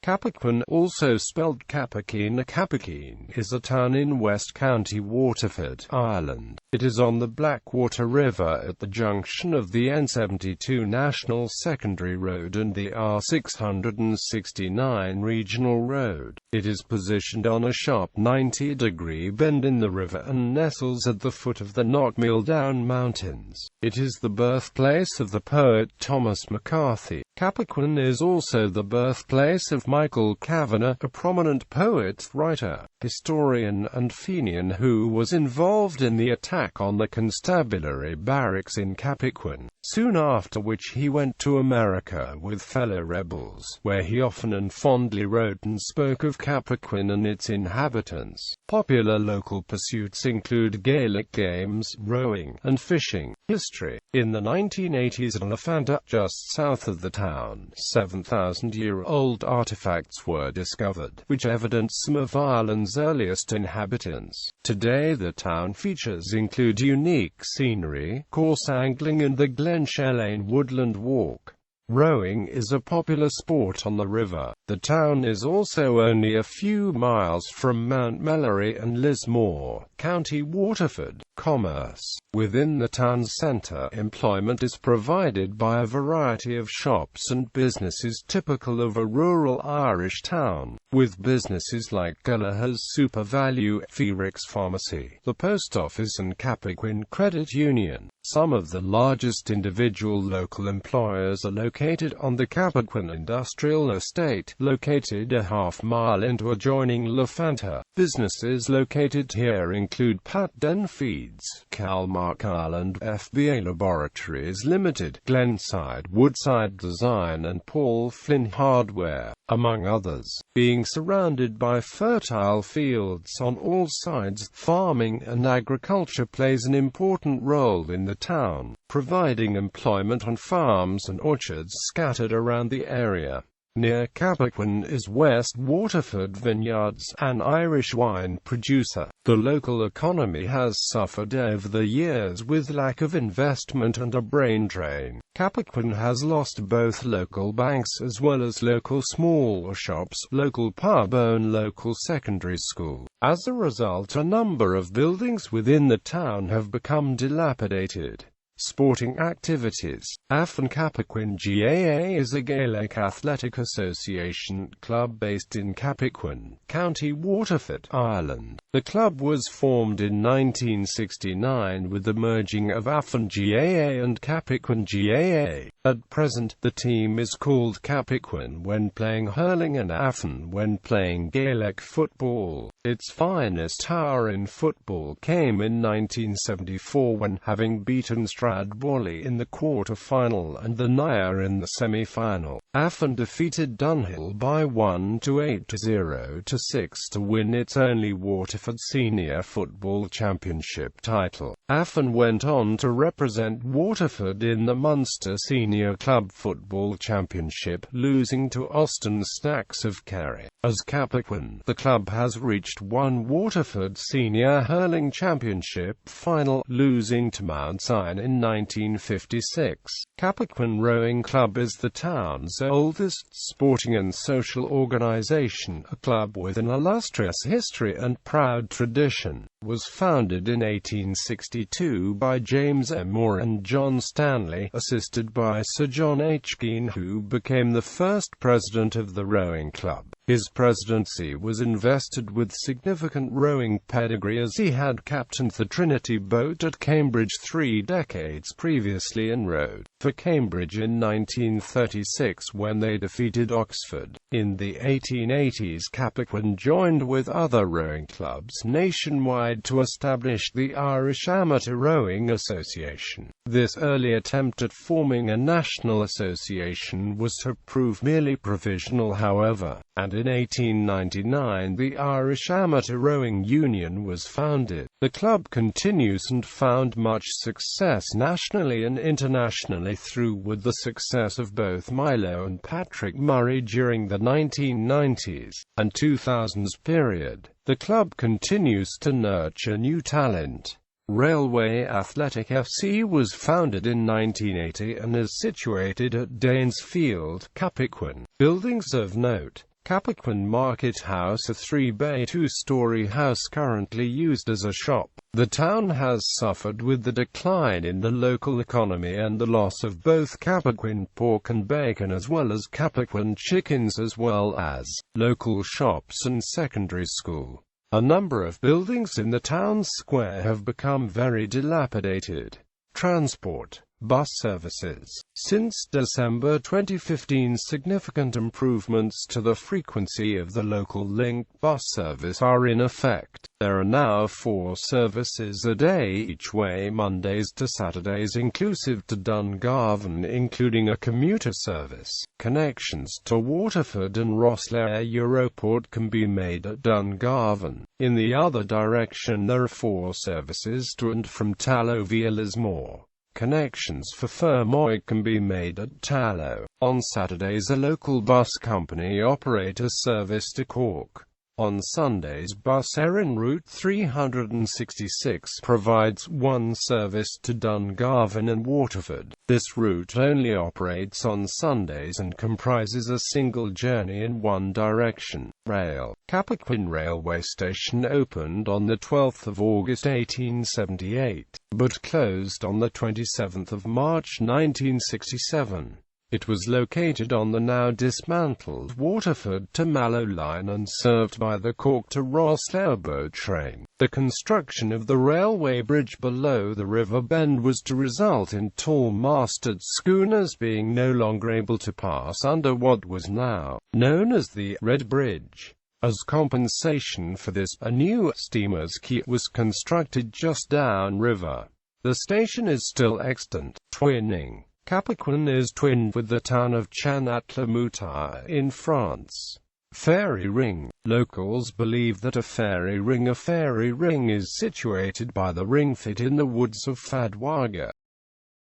Cappaquin, also spelt Capaquin, Cappaquin, is a town in West County Waterford, Ireland. It is on the Blackwater River at the junction of the N72 National Secondary Road and the R669 Regional Road. It is positioned on a sharp 90-degree bend in the river and nestles at the foot of the Knockmealdown Mountains. It is the birthplace of the poet Thomas McCarthy. Cappoquin is also the birthplace of Michael Kavanagh, a prominent poet, writer, historian and Fenian who was involved in the attack on the constabulary barracks in Cappaquin, soon after which he went to America with fellow rebels, where he often and fondly wrote and spoke of Cappaquin and its inhabitants. Popular local pursuits include Gaelic games, rowing, and fishing. History. In the 1980s at Lafanta, just south of the town, 7,000-year-old artifacts were discovered, which evidence some of Ireland's earliest inhabitants. Today the town features include unique scenery, coarse angling and the Glenshellane Woodland Walk. Rowing is a popular sport on the river. The town is also only a few miles from Mount Melleray and Lismore, County Waterford. Commerce. Within the town's centre, employment is provided by a variety of shops and businesses typical of a rural Irish town, with businesses like Gallagher's SuperValu, Felix Pharmacy, the Post Office and Cappaquin Credit Union. Some of the largest individual local employers are located on the Cappaquin Industrial Estate, located a half-mile into adjoining Lafanta. Businesses located here include Pat Den Feeds, Calmark Ireland, FBA Laboratories Limited, Glenside, Woodside Design and Paul Flynn Hardware, among others. Being surrounded by fertile fields on all sides, farming and agriculture plays an important role in the town, providing employment on farms and orchards scattered around the area. Near Cappaquin is West Waterford Vineyards, an Irish wine producer. The local economy has suffered over the years with lack of investment and a brain drain. Cappaquin has lost both local banks as well as local small shops, local pub and local secondary school. As a result, a number of buildings within the town have become dilapidated. Sporting activities. Afan Cappaquin GAA is a Gaelic athletic association club based in Cappaquin, County Waterford, Ireland. The club was formed in 1969 with the merging of Afan GAA and Cappaquin GAA. At present, the team is called Cappaquin when playing hurling and Afan when playing Gaelic football. Its finest hour in football came in 1974 when, having beaten Stradbally in the quarter-final and the Nair in the semi-final, Afan defeated Dunhill by 1-8-0-6 to win its only Waterford Senior Football Championship title. Afan went on to represent Waterford in the Munster Senior Club Football Championship, losing to Austin Snacks of Kerry. As Cappaquin, the club has reached one Waterford Senior Hurling Championship final, losing to Mount Sion in 1956. Cappaquin Rowing Club is the town's oldest sporting and social organisation, a club with an illustrious history and proud tradition. Was founded in 1862 by James M. Moore and John Stanley, assisted by Sir John H. Keane, who became the first president of the rowing club. His presidency was invested with significant rowing pedigree as he had captained the Trinity boat at Cambridge 3 decades previously and rowed for Cambridge in 1936 when they defeated Oxford. In the 1880s, Cappaquin joined with other rowing clubs nationwide to establish the Irish Amateur Rowing Association. This early attempt at forming a national association was to prove merely provisional, however, and in 1899 the Irish Amateur Rowing Union was founded. The club continues and found much success nationally and internationally through with the success of both Milo and Patrick Murray during the 1990s and 2000s period. The club continues to nurture new talent. Railway Athletic FC was founded in 1980 and is situated at Danesfield, Cappaquin. Buildings of note. Cappaquin Market House, a 3-bay 2-story house currently used as a shop. The town has suffered with the decline in the local economy and the loss of both Cappaquin pork and bacon as well as Cappaquin chickens as well as local shops and secondary school. A number of buildings in the town square have become very dilapidated. Transport. Bus services. Since December 2015, significant improvements to the frequency of the local link bus service are in effect. There are now 4 services a day each way, Mondays to Saturdays inclusive to Dungarvan, including a commuter service. Connections to Waterford and Rosslare Europort can be made at Dungarvan. In the other direction there are 4 services to and from Tallow via Lismore. Connections for Fermoy can be made at Tallow. On Saturdays a local bus company operates a service to Cork. On Sundays Bus Erin Route 366 provides one service to Dungarvan and Waterford. This route only operates on Sundays and comprises a single journey in one direction. Rail. Cappaquin Railway Station opened on the 12th of August 1878, but closed on the 27th of March 1967. It was located on the now dismantled Waterford to Mallow line and served by the Cork to Rosslare boat train. The construction of the railway bridge below the river bend was to result in tall-masted schooners being no longer able to pass under what was now known as the Red Bridge. As compensation for this, a new steamer's quay was constructed just downriver. The station is still extant. Twinning. Cappaquin is twinned with the town of Chan-at-la-Moutaille in France. Fairy ring. Locals believe that a fairy ring is situated by the ring fit in the woods of Fadwaga.